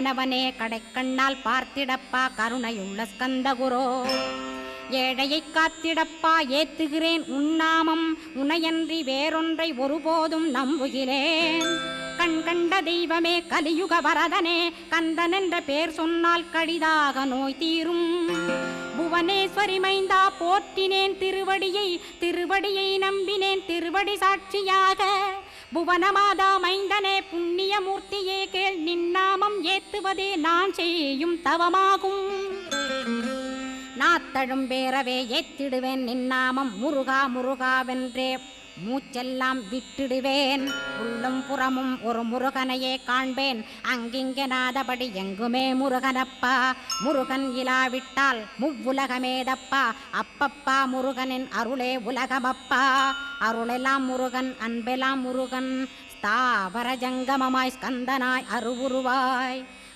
வானவனே கடைக்கண்ணால் பார்த்திடப்பா கருணையுள்ள ஸ்கந்தகுரோ. ஏழையை காத்திடப்பா ஏத்துகிறேன் உன்னாமம், உனையன்றி வேறொன்றை ஒருபோதும் நம்புகிறேன். கண் கண்ட தெய்வமே கலியுக வரதனே, கந்தன் என்ற பேர் சொன்னால் கடிதாக நோய் தீரும். புவனேஸ்வரி மைந்தா போற்றினேன் திருவடியை, திருவடியை நம்பினேன் திருவடி சாட்சியாக. புவனமாதா மைந்தனே புண்ணியமூர்த்தியே கேள், நின்னாமம் ஏத்துவதே நான் செய்யும் தவமாகும். நாத்தழும் பேரவே ஏத்திடுவேன் நின்னாமம், முருகா முருகாவென்றே மூச்செல்லாம் விட்டிடுவேன். உள்ளும் புறமும் ஒரு முருகனையே காண்பேன், அங்கிங்கனாதபடி எங்குமே முருகனப்பா. முருகன் இலாவிட்டால் முவ்வுலகமேதப்பா, அப்பப்பா முருகனின் அருளே உலகமப்பா. அருளெல்லாம் முருகன், அன்பெல்லாம் முருகன், ஸ்தாவர ஜங்கமமாய் ஸ்கந்தனாய் அருவுருவாய்.